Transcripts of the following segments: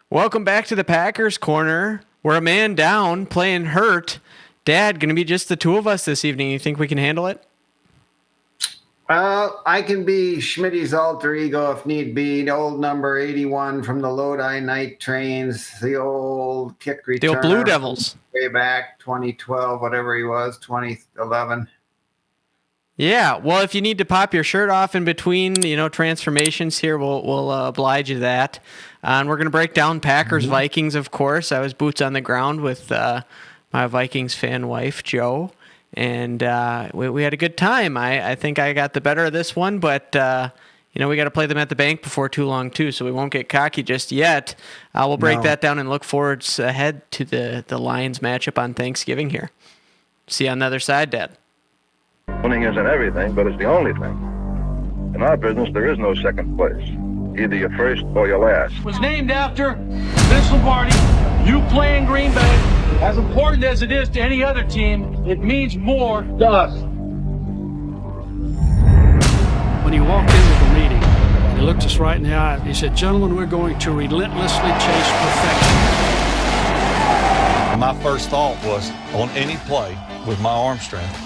Welcome back to the Packers Corner. We're a man down, playing hurt. Dad, going to be just the two of us this evening. You think we can handle it? I can be Schmitty's alter ego if need be. The old number 81 from the Lodi Night Trains, the old kick returner. The old Blue Devils. Way back 2012, whatever he was, 2011. Yeah, well, if you need to pop your shirt off in between, transformations here, we'll oblige you that. And we're going to break down Packers Vikings, of course. I was boots on the ground with my Vikings fan wife, Joe, and we had a good time. I think I got the better of this one, but we got to play them at the bank before too long too, so we won't get cocky just yet. We'll break that down and look forward ahead to the Lions matchup on Thanksgiving here. See you on the other side, Dad. Winning isn't everything, but it's the only thing. In our business, there is no second place. Either you're first or you're last. It was named after Vince Lombardi. You play in Green Bay. As important as it is to any other team, it means more to us. When he walked into the meeting, he looked us right in the eye. He said, "Gentlemen, we're going to relentlessly chase perfection." My first thought was, on any play with my arm strength,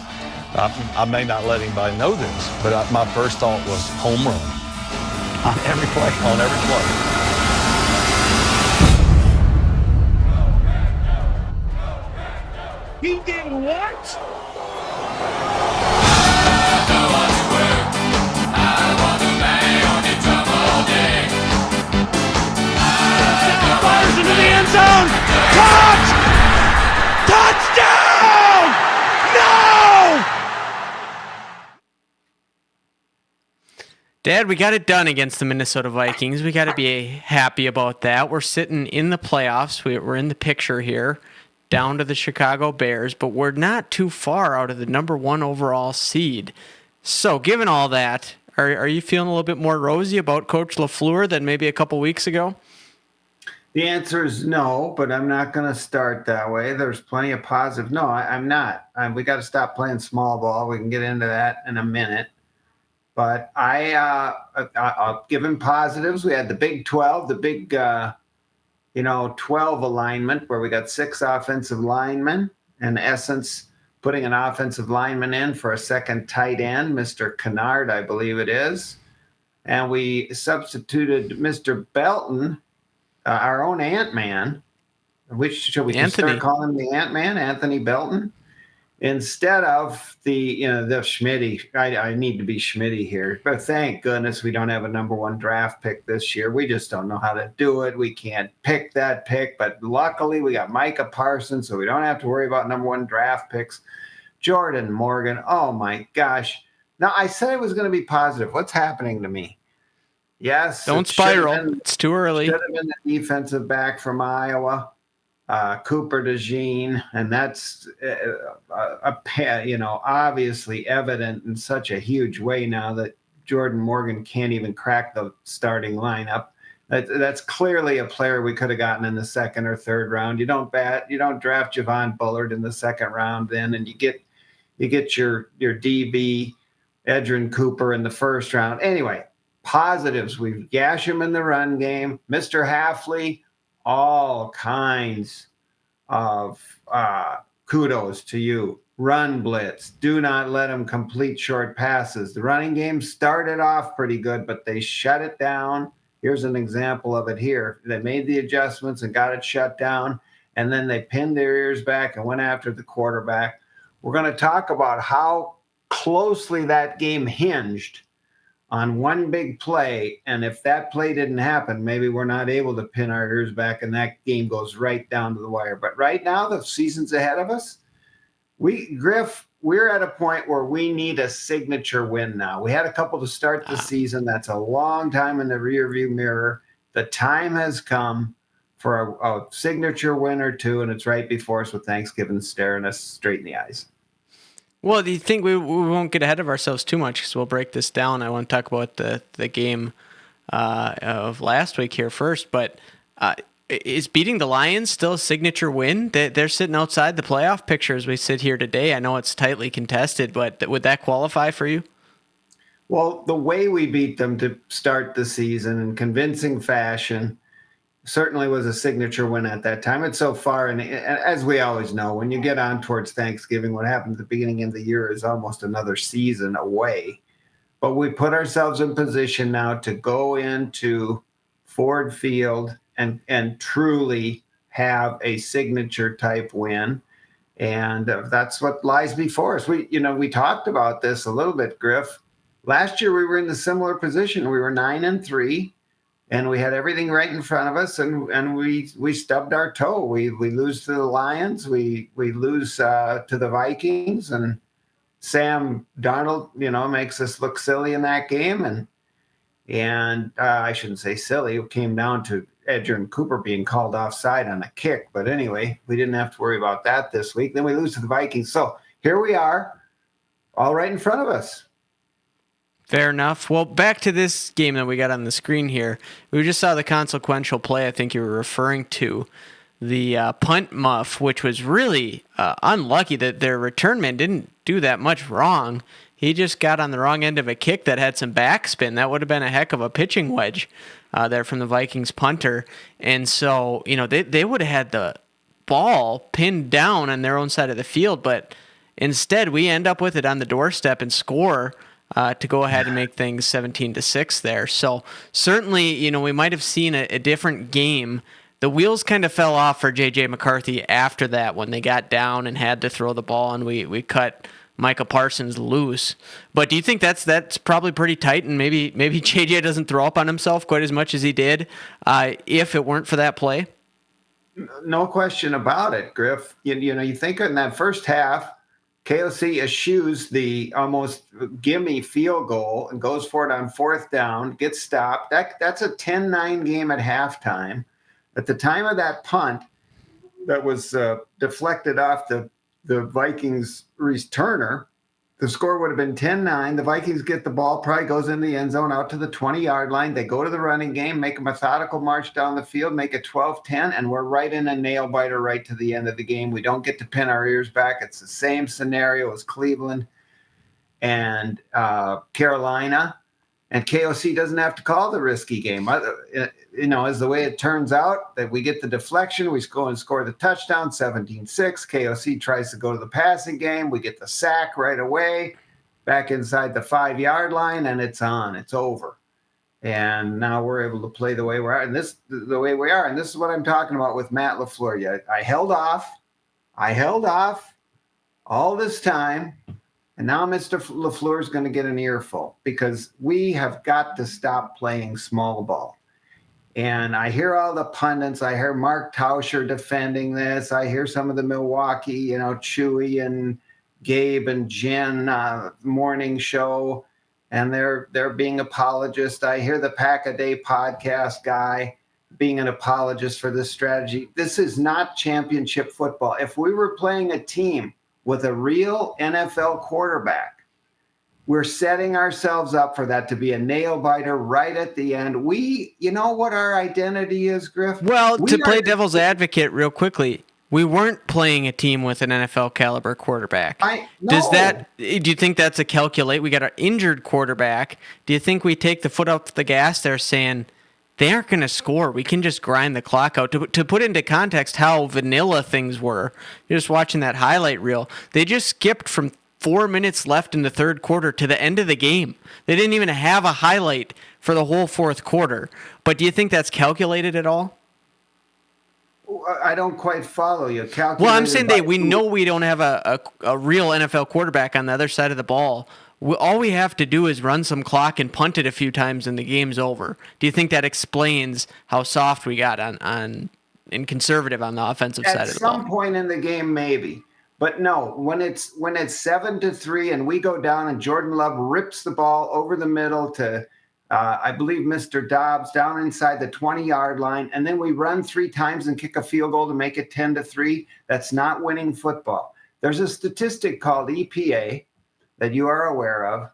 I may not let anybody know this, but my first thought was home run. On every play. On every play. He did what? Fires into the end zone. Caught! Touchdown! No! Dad, we got it done against the Minnesota Vikings. We got to be happy about that. We're sitting in the playoffs. We're in the picture here, down to the Chicago Bears, but we're not too far out of the number one overall seed. So, given all that, are you feeling a little bit more rosy about Coach LaFleur than maybe a couple weeks ago? The answer is no, but I'm not going to start that way. There's plenty of positive. No, I'm not. We got to stop playing small ball. We can get into that in a minute. But I'll give him positives. We had the Big 12, the big, 12 alignment where we got 6 offensive linemen. In essence, putting an offensive lineman in for a second tight end, Mr. Kennard, I believe it is. And we substituted Mr. Belton, our own Ant-Man, which should we start calling him the Ant-Man, Anthony Belton? Instead of the Schmitty, I need to be Schmitty here, but thank goodness we don't have a number one draft pick this year. We just don't know how to do it. We can't pick that pick, but luckily we got Micah Parsons, so we don't have to worry about number one draft picks. Jordan Morgan, oh my gosh. Now, I said it was going to be positive. What's happening to me? Yes. Don't spiral. It's too early. Should have been the defensive back from Iowa. Cooper DeJean, and that's obviously evident in such a huge way now that Jordan Morgan can't even crack the starting lineup. That's clearly a player we could have gotten in the second or third round. You don't draft Javon Bullard in the second round, then, and you get your DB Edrin Cooper in the first round. Anyway, positives: we gash him in the run game, Mr. Halfley. All kinds of kudos to you. Run blitz. Do not let them complete short passes. The running game started off pretty good, but they shut it down. Here's an example of it here. They made the adjustments and got it shut down, and then they pinned their ears back and went after the quarterback. We're going to talk about how closely that game hinged on one big play, and if that play didn't happen, maybe we're not able to pin our ears back and that game goes right down to the wire. But right now, the season's ahead of us. We're at a point where we need a signature win now. We had a couple to start the season. That's a long time in the rearview mirror. The time has come for a signature win or two, and it's right before us with Thanksgiving staring us straight in the eyes. Well, do you think we won't get ahead of ourselves too much because we'll break this down? I want to talk about the game of last week here first, but is beating the Lions still a signature win? They're sitting outside the playoff picture as we sit here today. I know it's tightly contested, but would that qualify for you? Well, the way we beat them to start the season in convincing fashion certainly was a signature win at that time. It's so far, and as we always know, when you get on towards Thanksgiving, what happened at the beginning of the year is almost another season away. But we put ourselves in position now to go into Ford Field and truly have a signature type win. And that's what lies before us. We talked about this a little bit, Griff. Last year we were in the similar position. We were 9-3, and we had everything right in front of us, and we stubbed our toe. We lose to the Lions, we lose to the Vikings, and Sam Darnold, makes us look silly in that game, and I shouldn't say silly. It came down to Edgerrin Cooper being called offside on a kick. But anyway, we didn't have to worry about that this week. Then we lose to the Vikings. So here we are, all right in front of us. Fair enough. Well, back to this game that we got on the screen here. We just saw the consequential play I think you were referring to. The punt muff, which was really unlucky that their return man didn't do that much wrong. He just got on the wrong end of a kick that had some backspin. That would have been a heck of a pitching wedge there from the Vikings punter. And so, they would have had the ball pinned down on their own side of the field, but instead we end up with it on the doorstep and score to go ahead and make things 17-6 there. So certainly, we might have seen a different game. The wheels kind of fell off for J.J. McCarthy after that when they got down and had to throw the ball, and we cut Micah Parsons loose. But do you think that's probably pretty tight, and maybe J.J. doesn't throw up on himself quite as much as he did if it weren't for that play? No question about it, Griff. You think in that first half, KOC eschews the almost gimme field goal and goes for it on fourth down, gets stopped. That's a 10-9 game at halftime. At the time of that punt that was deflected off the Vikings returner, the score would have been 10-9. The Vikings get the ball, probably goes in the end zone out to the 20-yard line. They go to the running game, make a methodical march down the field, make it 12-10, and we're right in a nail-biter right to the end of the game. We don't get to pin our ears back. It's the same scenario as Cleveland and Carolina. And KOC doesn't have to call the risky game. As the way it turns out, that we get the deflection, we go and score the touchdown, 17-6. KOC tries to go to the passing game. We get the sack right away, back inside the 5-yard line, and it's on. It's over. And now we're able to play the way we are. And this is what I'm talking about with Matt LaFleur. I held off all this time. And now Mr. LaFleur is going to get an earful because we have got to stop playing small ball. And I hear all the pundits. I hear Mark Tauscher defending this. I hear some of the Milwaukee, Chewy and Gabe and Jen morning show, and they're being apologists. I hear the Pack-A-Day podcast guy being an apologist for this strategy. This is not championship football. If we were playing a team with a real NFL quarterback, we're setting ourselves up for that to be a nail biter right at the end. You know what our identity is, Griff? Well, to play devil's advocate real quickly, we weren't playing a team with an NFL caliber quarterback. No. Do you think that's a calculate? We got an injured quarterback. Do you think we take the foot off the gas there saying, they aren't going to score. We can just grind the clock out. To put into context how vanilla things were, you're just watching that highlight reel. They just skipped from 4 minutes left in the third quarter to the end of the game. They didn't even have a highlight for the whole fourth quarter. But do you think that's calculated at all? I don't quite follow you. Well, I'm saying we know we don't have a real NFL quarterback on the other side of the ball. All we have to do is run some clock and punt it a few times and the game's over. Do you think that explains how soft we got on and conservative on the offensive side of the ball? At some point in the game, maybe. But no, when it's 7-3 and we go down and Jordan Love rips the ball over the middle to, I believe, Mr. Dobbs down inside the 20-yard line, and then we run 3 times and kick a field goal to make it 10-3, that's not winning football. There's a statistic called EPA that you are aware of,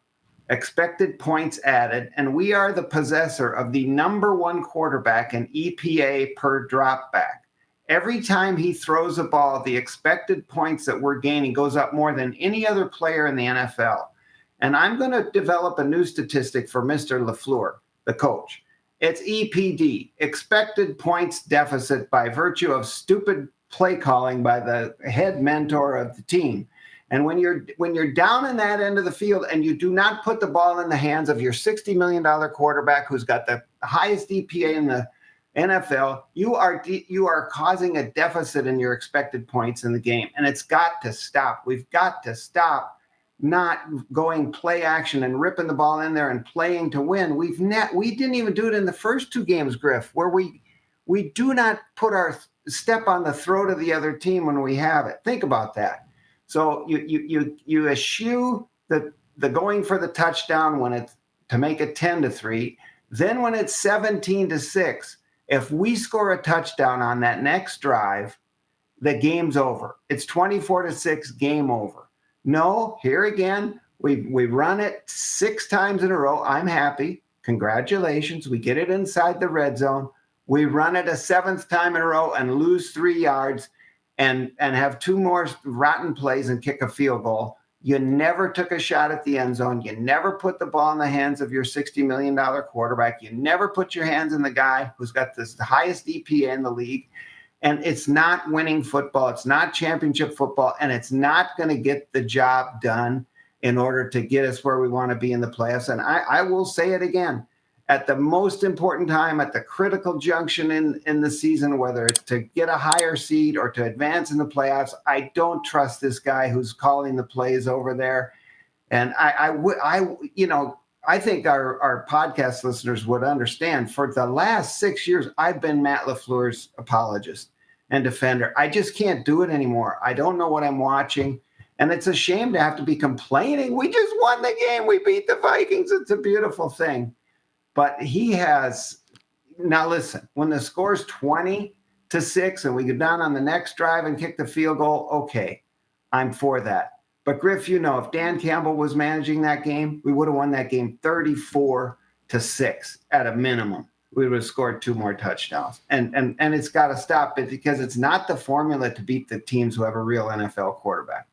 expected points added, and we are the possessor of the number 1 quarterback in EPA per dropback. Every time he throws a ball, the expected points that we're gaining goes up more than any other player in the NFL. And I'm going to develop a new statistic for Mr. LaFleur, the coach. It's EPD, expected points deficit, by virtue of stupid play calling by the head mentor of the team. And when you're down in that end of the field and you do not put the ball in the hands of your $60 million quarterback who's got the highest EPA in the NFL, you are causing a deficit in your expected points in the game. And it's got to stop. We've got to stop not going play action and ripping the ball in there and playing to win. We didn't even do it in the first 2 games, Griff, where we do not put our step on the throat of the other team when we have it. Think about that. So you eschew the going for the touchdown when it's to make it 10-3. Then when it's 17-6, if we score a touchdown on that next drive, the game's over. It's 24-6, game over. No, here again, we run it 6 times in a row. I'm happy. Congratulations. We get it inside the red zone. We run it a 7th time in a row and lose 3 yards and have 2 more rotten plays and kick a field goal. You never took a shot at the end zone. You never put the ball in the hands of your $60 million quarterback. You never put your hands in the guy who's got the highest EPA in the league. And it's not winning football. It's not championship football. And it's not going to get the job done in order to get us where we want to be in the playoffs. And I will say it again. At the most important time, at the critical junction in the season, whether it's to get a higher seed or to advance in the playoffs, I don't trust this guy who's calling the plays over there. And I think our podcast listeners would understand. For the last 6 years, I've been Matt LaFleur's apologist and defender. I just can't do it anymore. I don't know what I'm watching. And it's a shame to have to be complaining. We just won the game. We beat the Vikings. It's a beautiful thing. But he has now listen, when the score's 20-6 and we go down on the next drive and kick the field goal, okay, I'm for that. But Griff, if Dan Campbell was managing that game, we would have won that game 34-6 at a minimum. We would have scored 2 more touchdowns. And it's got to stop it because it's not the formula to beat the teams who have a real NFL quarterback.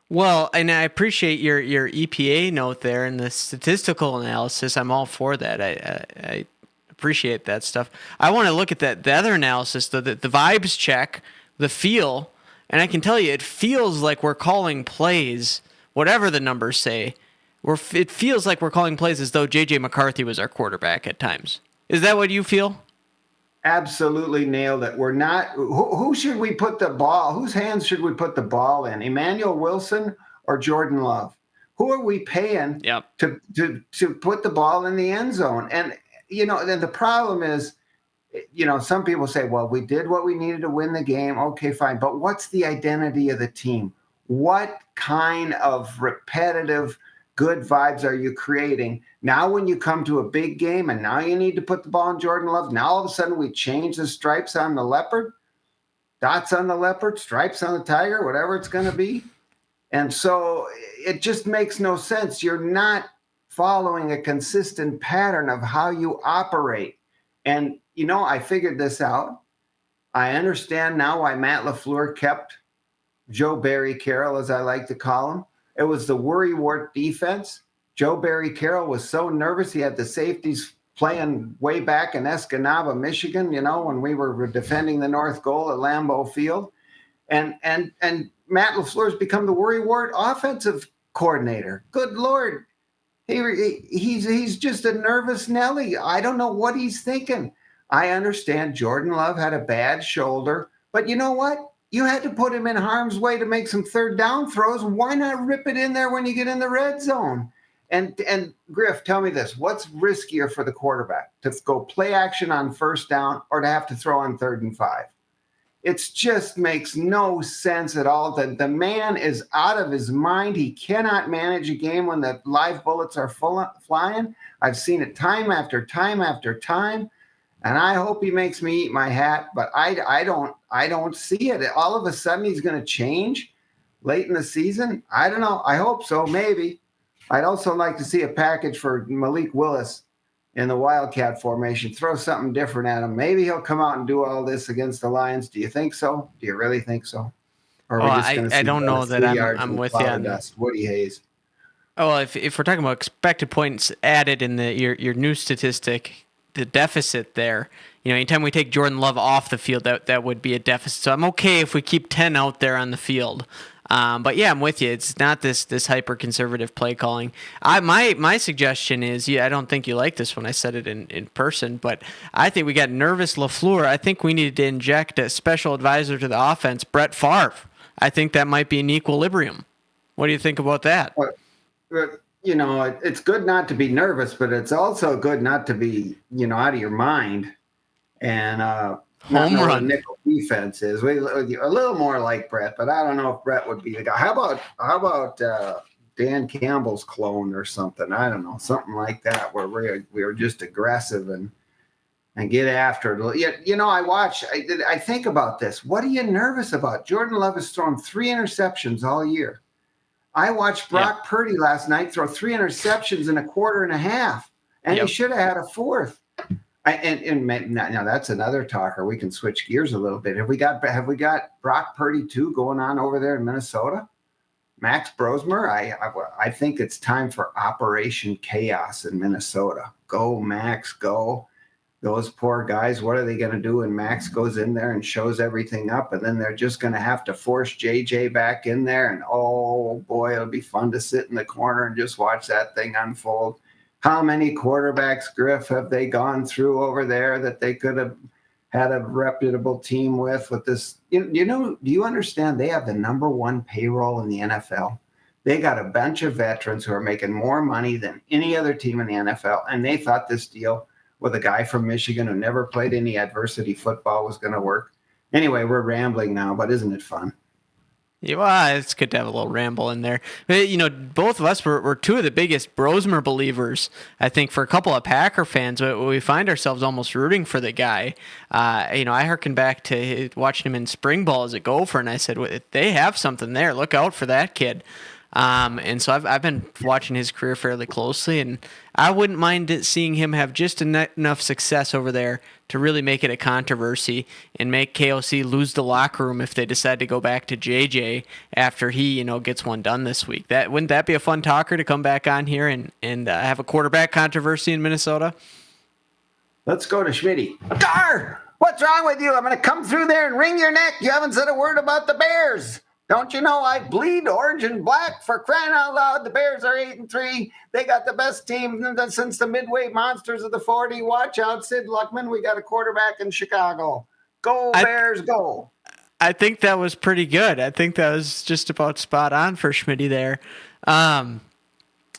Well, and I appreciate your EPA note there and the statistical analysis. I'm all for that. I appreciate that stuff. I want to look at the other analysis, the vibes check, the feel, and I can tell you it feels like we're calling plays, whatever the numbers say. It feels like we're calling plays as though J.J. McCarthy was our quarterback at times. Is that what you feel? Absolutely nailed it. We're not. Who should we put the ball? Whose hands should we put the ball in? Emmanuel Wilson or Jordan Love? Who are we paying to put the ball in the end zone? And then the problem is, some people say, well, we did what we needed to win the game. Okay, fine. But what's the identity of the team? What kind of repetitive good vibes are you creating? Now when you come to a big game and now you need to put the ball in Jordan Love, now all of a sudden we change the stripes on the leopard, dots on the leopard, stripes on the tiger, whatever it's going to be. And so it just makes no sense. You're not following a consistent pattern of how you operate. And, I figured this out. I understand now why Matt LaFleur kept Joe Barry Carroll, as I like to call him. It was the worrywart defense. Joe Barry Carroll was so nervous. He had the safeties playing way back in Escanaba, Michigan, when we were defending the North Goal at Lambeau Field. And Matt LaFleur's become the worrywart offensive coordinator. Good Lord. He's just a nervous Nelly. I don't know what he's thinking. I understand Jordan Love had a bad shoulder, but you know what? You had to put him in harm's way to make some 3rd down throws. Why not rip it in there when you get in the red zone? And Griff, tell me this. What's riskier for the quarterback, to go play action on 1st down or to have to throw on 3rd and 5? It just makes no sense at all. The man is out of his mind. He cannot manage a game when the live bullets are flying. I've seen it time after time after time. And I hope he makes me eat my hat, but I don't see it. All of a sudden he's going to change late in the season. I don't know. I hope so. Maybe. I'd also like to see a package for Malik Willis in the Wildcat formation. Throw something different at him. Maybe he'll come out and do all this against the Lions. Do you think so? Do you really think so? Or are we just going to see I don't know that I'm with you on that. Woody Hayes. Oh, well, if we're talking about expected points added in your new statistic, the deficit there. Anytime we take Jordan Love off the field, that would be a deficit. So I'm okay if we keep 10 out there on the field. But yeah, I'm with you. It's not this hyper conservative play calling. My suggestion is, I don't think you like this when I said it in person, but I think we got nervous LaFleur. I think we needed to inject a special advisor to the offense, Brett Favre. I think that might be an equilibrium. What do you think about that? It's good not to be nervous, but it's also good not to be, out of your mind. And home run. What nickel defense is. A little more like Brett, but I don't know if Brett would be the guy. How about Dan Campbell's clone or something? I don't know, something like that, where we are just aggressive and get after it. I think about this. What are you nervous about? Jordan Love has thrown 3 interceptions all year. I watched Brock Purdy last night throw 3 interceptions in a quarter and a half, and he should have had a fourth. Now that's another talker. We can switch gears a little bit. Have we got Brock Purdy 2 going on over there in Minnesota? Max Brosmer, I think it's time for Operation Chaos in Minnesota. Go Max, go. Those poor guys, what are they going to do when Max goes in there and shows everything up? And then they're just going to have to force JJ back in there. And oh boy, it'll be fun to sit in the corner and just watch that thing unfold. How many quarterbacks, Griff, have they gone through over there that they could have had a reputable team with this? Do you understand they have the number 1 payroll in the NFL? They got a bunch of veterans who are making more money than any other team in the NFL. And they thought this deal with a guy from Michigan who never played any adversity football was going to work. Anyway, we're rambling now, but isn't it fun? Yeah, well, it's good to have a little ramble in there. But, both of us were 2 of the biggest Brosmer believers. I think for a couple of Packer fans, we find ourselves almost rooting for the guy. I hearken back to watching him in spring ball as a Gopher, and I said, they have something there. Look out for that kid. And so I've been watching his career fairly closely, and I wouldn't mind seeing him have just enough success over there to really make it a controversy and make KOC lose the locker room if they decide to go back to JJ after he, gets one done this week. Wouldn't that be a fun talker to come back on here and have a quarterback controversy in Minnesota? Let's go to Schmitty. Dar! What's wrong with you? I'm going to come through there and wring your neck. You haven't said a word about the Bears. Don't you know I bleed orange and black? For crying out loud, the Bears are 8-3. They got the best team since the Midway Monsters of the 40. Watch out, Sid Luckman. We got a quarterback in Chicago. Go, Bears, go. I think that was pretty good. I think that was just about spot on for Schmitty there. I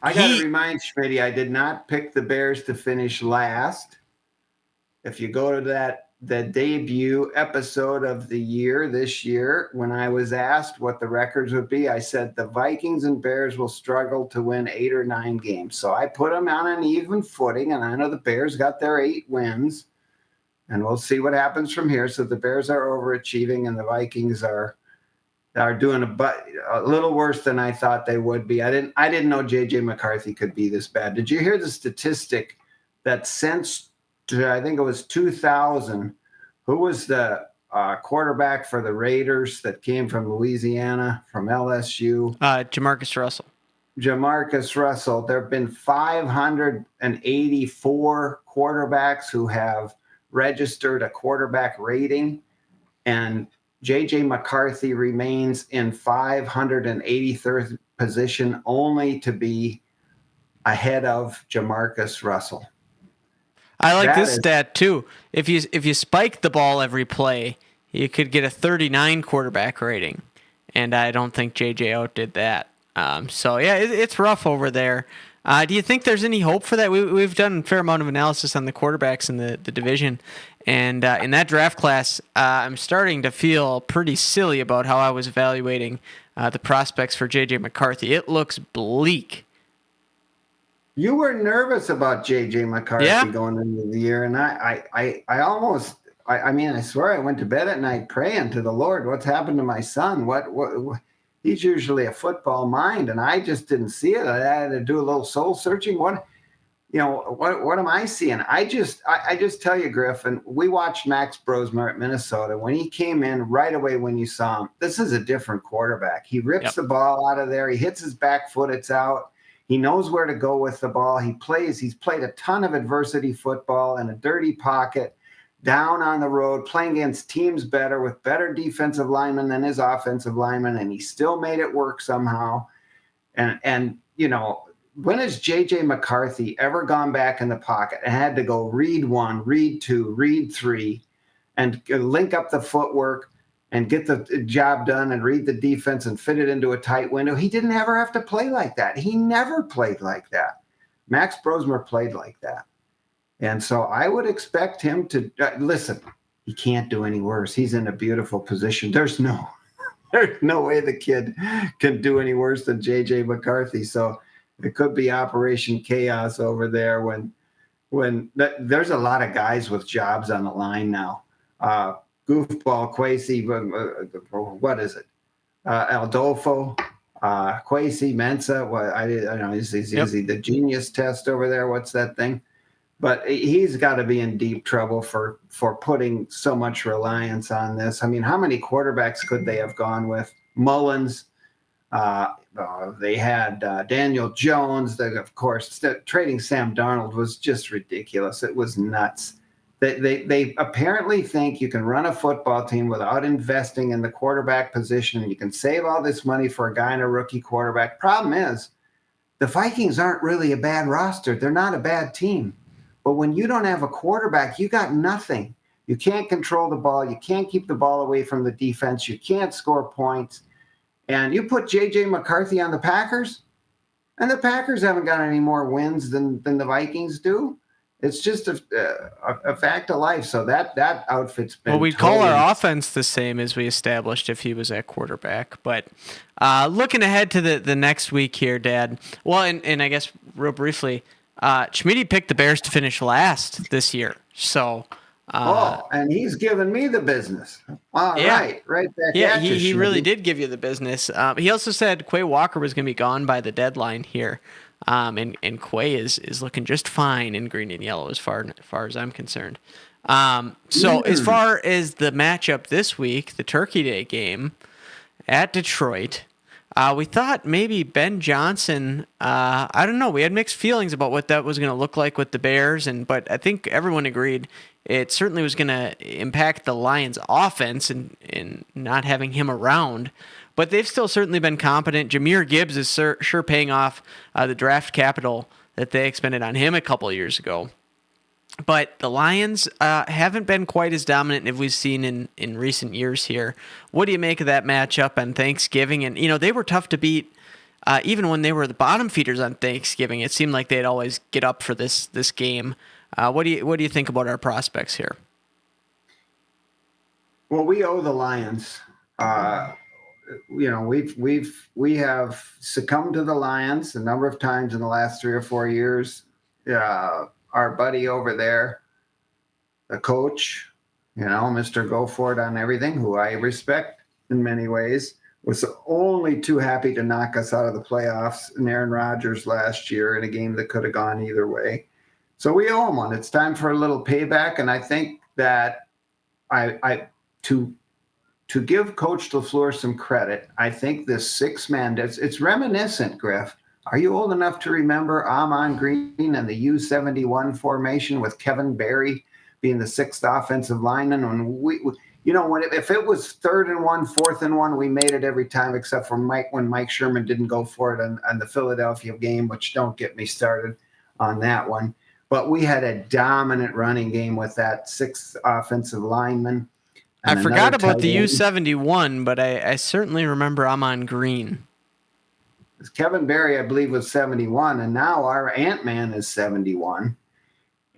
got to remind Schmitty, I did not pick the Bears to finish last. If you go to the debut episode of the year this year, when I was asked what the records would be, I said the Vikings and Bears will struggle to win 8 or 9 games. So I put them on an even footing, and I know the Bears got their 8 wins, and we'll see what happens from here. So the Bears are overachieving, and the Vikings are doing a little worse than I thought they would be. I didn't know J.J. McCarthy could be this bad. Did you hear the statistic that since I think it was 2000, who was the quarterback for the Raiders that came from Louisiana, from LSU? Jamarcus Russell. Jamarcus Russell. There have been 584 quarterbacks who have registered a quarterback rating, and J.J. McCarthy remains in 583rd position, only to be ahead of Jamarcus Russell. I like this stat too. If you spike the ball every play, you could get a 39 quarterback rating, and I don't think JJ outdid that. So yeah, it's rough over there. Do you think there's any hope for that? We've done a fair amount of analysis on the quarterbacks in the division, and in that draft class, I'm starting to feel pretty silly about how I was evaluating the prospects for JJ McCarthy. It looks bleak. You were nervous about J.J. McCarthy going into the year, and I swear I went to bed at night praying to the Lord, what's happened to my son? What he's usually a football mind, and I just didn't see it. I had to do a little soul searching. What am I seeing? I just tell you, Griffin, we watched Max Brosmer at Minnesota. When he came in right away, when you saw him, this is a different quarterback. He rips the ball out of there. He hits his back foot. It's out. He knows where to go with the ball. He's played a ton of adversity football in a dirty pocket, down on the road, playing against teams with better defensive linemen than his offensive linemen, and he still made it work somehow. And when has J.J. McCarthy ever gone back in the pocket and had to go read 1, read 2, read 3, and link up the footwork and get the job done and read the defense and fit it into a tight window? He didn't ever have to play like that. He never played like that. Max Brosmer played like that. And so I would expect him to listen. He can't do any worse. He's in a beautiful position. There's no way the kid can do any worse than J.J. McCarthy. So it could be Operation Chaos over there when there's a lot of guys with jobs on the line now. Goofball, Kwesi, what is it? Aldolfo, Kwesi, Mensah. I don't know. Is he the genius test over there? What's that thing? But he's got to be in deep trouble for putting so much reliance on this. I mean, how many quarterbacks could they have gone with? Mullins. They had Daniel Jones. Of course, trading Sam Darnold was just ridiculous. It was nuts. They apparently think you can run a football team without investing in the quarterback position, and you can save all this money for a guy and a rookie quarterback. Problem is, the Vikings aren't really a bad roster. They're not a bad team. But when you don't have a quarterback, you got nothing. You can't control the ball. You can't keep the ball away from the defense. You can't score points. And you put J.J. McCarthy on the Packers, and the Packers haven't got any more wins than the Vikings do. It's just a fact of life. So that outfit's been. Well, we'd call our offense the same as we established if he was at quarterback. But looking ahead to the next week here, Dad. Well, and I guess real briefly, Schmitty picked the Bears to finish last this year. So. And he's giving me the business. All right back at you, he really did give you the business. He also said Quay Walker was going to be gone by the deadline here. And Quay is looking just fine in green and yellow as far as I'm concerned. So as far as the matchup this week, the Turkey Day game at Detroit, we thought maybe Ben Johnson, I don't know, we had mixed feelings about what that was going to look like with the Bears, but I think everyone agreed it certainly was going to impact the Lions' offense in not having him around. But they've still certainly been competent. Jahmyr Gibbs is sure paying off the draft capital that they expended on him a couple of years ago. But the Lions haven't been quite as dominant as we've seen in recent years here. What do you make of that matchup on Thanksgiving? And, they were tough to beat even when they were the bottom feeders on Thanksgiving. It seemed like they'd always get up for this game. What do you think about our prospects here? Well, we owe the Lions. We have succumbed to the Lions a number of times in the last 3 or 4 years. Our buddy over there, the coach, Mr. Go For It on everything, who I respect in many ways, was only too happy to knock us out of the playoffs in Aaron Rodgers last year in a game that could have gone either way. So we owe him one. It's time for a little payback, and I think that to give Coach LaFleur some credit, I think this 6-man, it's reminiscent, Griff. Are you old enough to remember Amon Green and the U71 formation with Kevin Berry being the 6th offensive lineman? If it was 3rd and 1, 4th and 1, we made it every time except for when Mike Sherman didn't go for it on the Philadelphia game, which don't get me started on that one. But we had a dominant running game with that 6th offensive lineman. I forgot about the U71, but I certainly remember Amon Green. Kevin Berry, I believe, was 71, and now our Ant-Man is 71.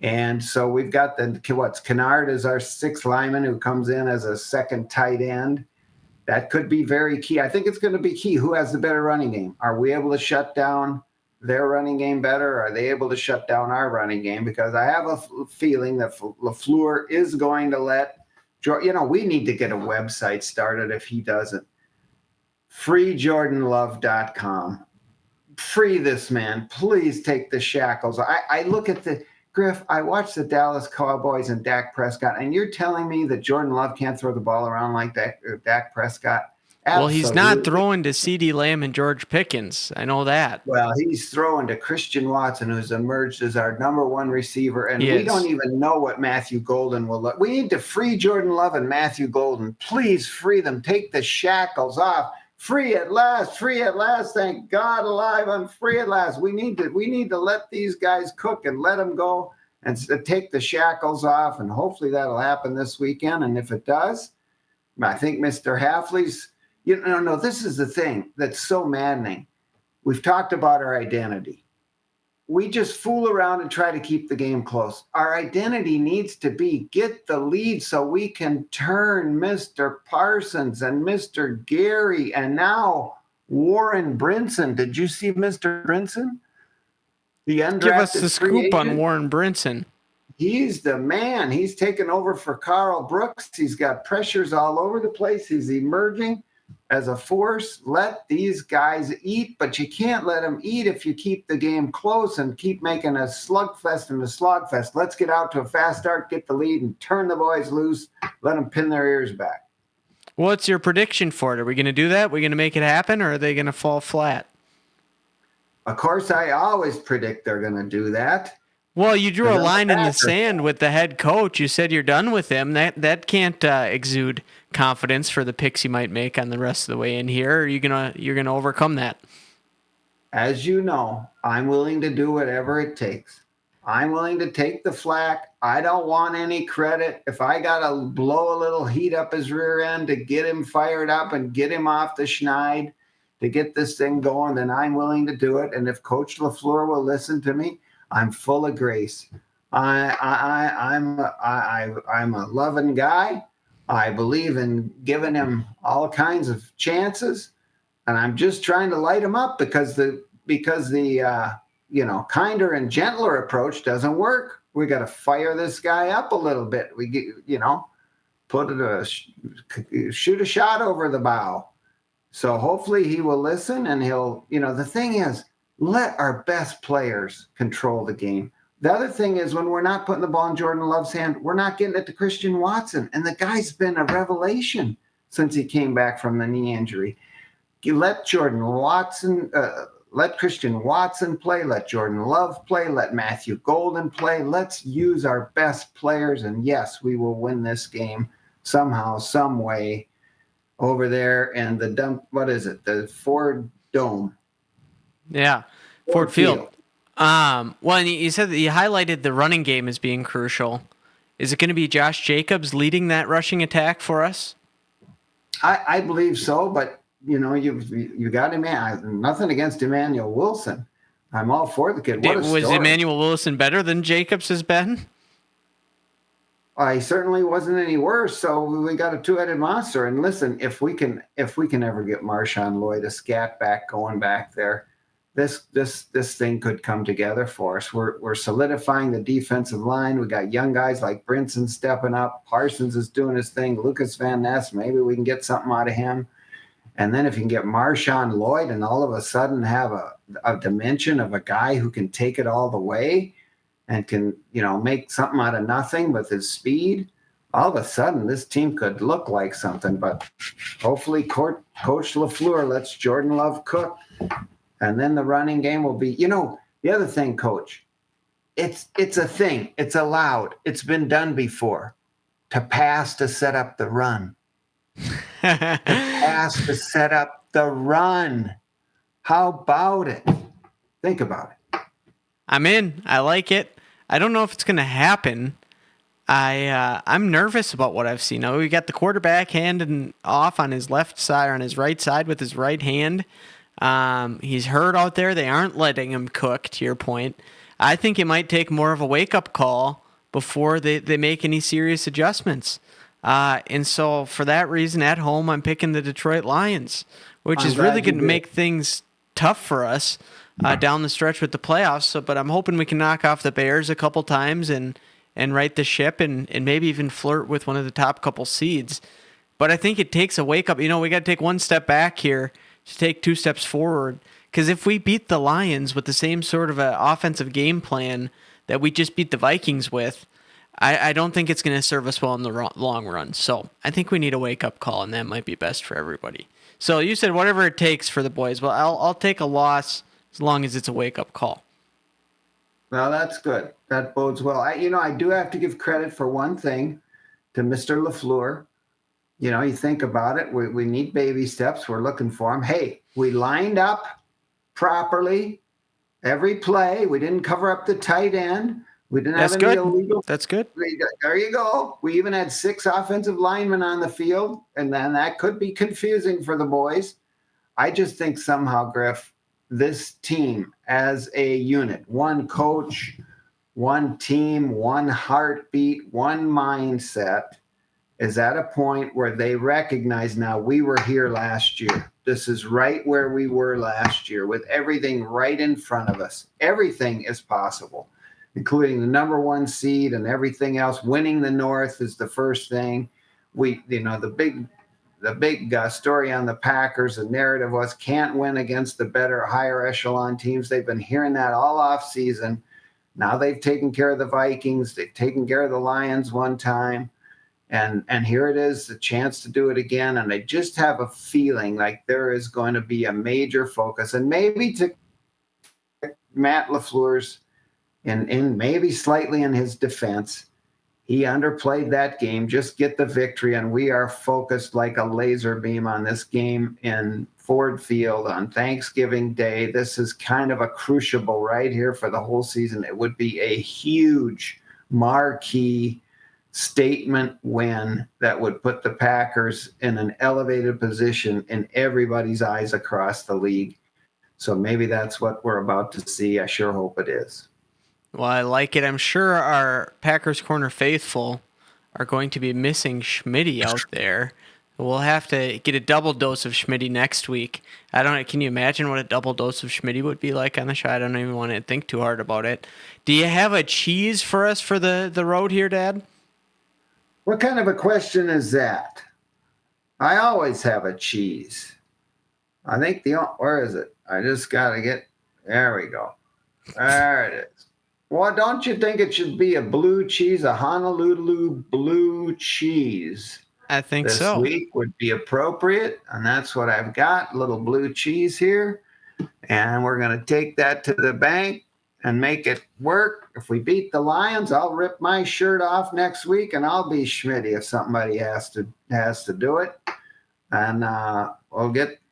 And so we've got Kennard is our 6th lineman who comes in as a 2nd tight end. That could be very key. I think it's going to be key. Who has the better running game? Are we able to shut down their running game better? Are they able to shut down our running game? Because I have a feeling that LaFleur is going to let we need to get a website started if he doesn't. FreeJordanLove.com. Free this man. Please take the shackles. I look at Griff, I watch the Dallas Cowboys and Dak Prescott, and you're telling me that Jordan Love can't throw the ball around like that, Dak Prescott? Well, he's not Absolutely. throwing to CeeDee Lamb and George Pickens. I know that. Well, he's throwing to Christian Watson, who's emerged as our number one receiver, and He we is. don't even know what Matthew Golden will look. We need to free Jordan Love and Matthew Golden. Please free them. Take the shackles off. Free at last. Free at last. Thank God alive. I'm free at last. We need to let these guys cook and let them go and take the shackles off. And hopefully that'll happen this weekend. And if it does, I think Mr. Hafley's. No, this is the thing that's so maddening. We've talked about our identity. We just fool around and try to keep the game close. Our identity needs to be get the lead so we can turn Mr. Parsons and Mr. Gary and now Warren Brinson. Did you see Mr. Brinson? The undrafted Give us the free scoop on agent? Warren Brinson. He's the man. He's taken over for Carl Brooks. He's got pressures all over the place. He's emerging as a force. Let these guys eat, but you can't let them eat if you keep the game close and keep making a slugfest and a slogfest. Let's get out to a fast start, get the lead, and turn the boys loose. Let them pin their ears back. What's your prediction for it? Are we going to do that? Are we going to make it happen, or are they going to fall flat? Of course, I always predict they're going to do that. Well, you drew a They're line in the Packers. sand with the head coach. You said you're done with him. That can't exude confidence for the picks you might make on the rest of the way in here. Or are you're gonna overcome that? As you know, I'm willing to do whatever it takes. I'm willing to take the flack. I don't want any credit. If I got to blow a little heat up his rear end to get him fired up and get him off the schneid to get this thing going, then I'm willing to do it. And if Coach LaFleur will listen to me, I'm full of grace. I'm a loving guy. I believe in giving him all kinds of chances, and I'm just trying to light him up because the kinder and gentler approach doesn't work. We got to fire this guy up a little bit. We get shoot a shot over the bow. So hopefully he will listen, and he'll. The thing is, let our best players control the game. The other thing is when we're not putting the ball in Jordan Love's hand, we're not getting it to Christian Watson. And the guy's been a revelation since he came back from the knee injury. You let Christian Watson play, let Jordan Love play, let Matthew Golden play. Let's use our best players. And yes, we will win this game somehow, some way over there. And the Ford Dome. Yeah, Ford Field. Well, and you said that you highlighted the running game as being crucial. Is it going to be Josh Jacobs leading that rushing attack for us? I believe so, but you got him. Nothing against Emmanuel Wilson. I'm all for the kid. Was Emmanuel Wilson better than Jacobs has been? He certainly wasn't any worse. So we got a two-headed monster. And listen, if we can ever get Marshawn Lloyd a scat back going back there, this thing could come together for us. We're solidifying the defensive line. We got young guys like Brinson stepping up. Parsons is doing his thing. Lucas Van Ness, maybe we can get something out of him. And then if you can get Marshawn Lloyd and all of a sudden have a dimension of a guy who can take it all the way and can, make something out of nothing with his speed, all of a sudden this team could look like something. But hopefully Coach LaFleur lets Jordan Love cook. And then the running game will be, the other thing, Coach, it's a thing. It's allowed. It's been done before to pass to set up the run. Pass to set up the run. How about it? Think about it. I'm in. I like it. I don't know if it's going to happen. I'm nervous about what I've seen. We got the quarterback handing off on his left side or on his right side with his right hand. He's hurt out there. They aren't letting him cook, to your point. I think it might take more of a wake-up call before they make any serious adjustments. And so for that reason, at home, I'm picking the Detroit Lions, which is really going to make things tough for us down the stretch with the playoffs. But I'm hoping we can knock off the Bears a couple times and right the ship and maybe even flirt with one of the top couple seeds. But I think it takes a wake-up. We got to take one step back here to take two steps forward. Because if we beat the Lions with the same sort of a offensive game plan that we just beat the Vikings with, I don't think it's going to serve us well in the long run. So I think we need a wake-up call, and that might be best for everybody. So you said whatever it takes for the boys. Well, I'll take a loss as long as it's a wake-up call. Well, that's good. That bodes well. I do have to give credit for one thing to Mr. LaFleur. You think about it. We need baby steps. We're looking for them. Hey, we lined up properly every play. We didn't cover up the tight end. We didn't have any illegal. That's good. There you go. We even had 6 offensive linemen on the field, and then that could be confusing for the boys. I just think somehow, Griff, this team as a unit, one coach, one team, one heartbeat, one mindset, is at a point where they recognize now we were here last year. This is right where we were last year with everything right in front of us. Everything is possible, including the number 1 seed and everything else. Winning the North is the first thing. The big story on the Packers, the narrative was can't win against the better, higher echelon teams. They've been hearing that all off season. Now they've taken care of the Vikings. They've taken care of the Lions one time. And here it is, the chance to do it again. And I just have a feeling like there is going to be a major focus. And maybe to Matt LaFleur's, and maybe slightly in his defense, he underplayed that game. Just get the victory, and we are focused like a laser beam on this game in Ford Field on Thanksgiving Day. This is kind of a crucible right here for the whole season. It would be a huge marquee statement win that would put the Packers in an elevated position in everybody's eyes across the league. So maybe that's what we're about to see. I sure hope it is. Well, I like it. I'm sure our Packers Corner faithful are going to be missing Schmitty out there. We'll have to get a double dose of Schmitty next week. I don't know. Can you imagine what a double dose of Schmitty would be like on the show? I don't even want to think too hard about it. Do you have a cheese for us for the road here, Dad? What kind of a question is that? I always have a cheese. I think where is it? I just got to there we go. There it is. Well, don't you think it should be a blue cheese, a Honolulu blue cheese? I think this so. This week would be appropriate, and that's what I've got, a little blue cheese here. And we're going to take that to the bank and make it work. If we beat the Lions, I'll rip my shirt off next week, and I'll be Schmitty if somebody has to do it. And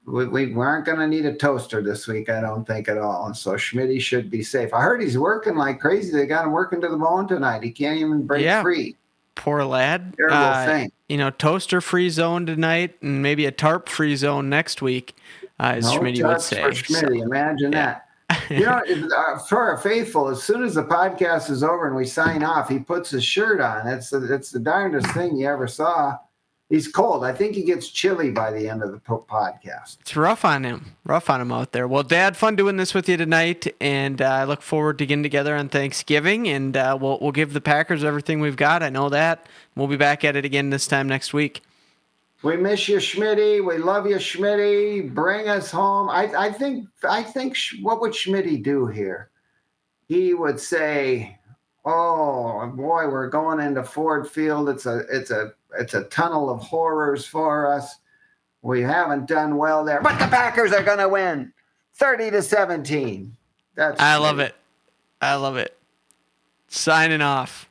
we aren't going to need a toaster this week, I don't think at all. And so Schmitty should be safe. I heard he's working like crazy. They got him working to the bone tonight. He can't even break free. Poor lad. Terrible thing. Toaster-free zone tonight and maybe a tarp-free zone next week, as Schmitty would say. For Schmitty. Imagine that. For our faithful, as soon as the podcast is over and we sign off, he puts his shirt on. It's the darndest thing you ever saw. He's cold. I think he gets chilly by the end of the podcast. It's rough on him out there. Well, Dad, fun doing this with you tonight, and I look forward to getting together on Thanksgiving, and we'll give the Packers everything we've got. I know that. We'll be back at it again this time next week. We miss you, Schmitty. We love you, Schmitty. Bring us home. I think. What would Schmitty do here? He would say, "Oh boy, we're going into Ford Field. It's a tunnel of horrors for us. We haven't done well there, but the Packers are going to win, 30-17." I love it. Signing off.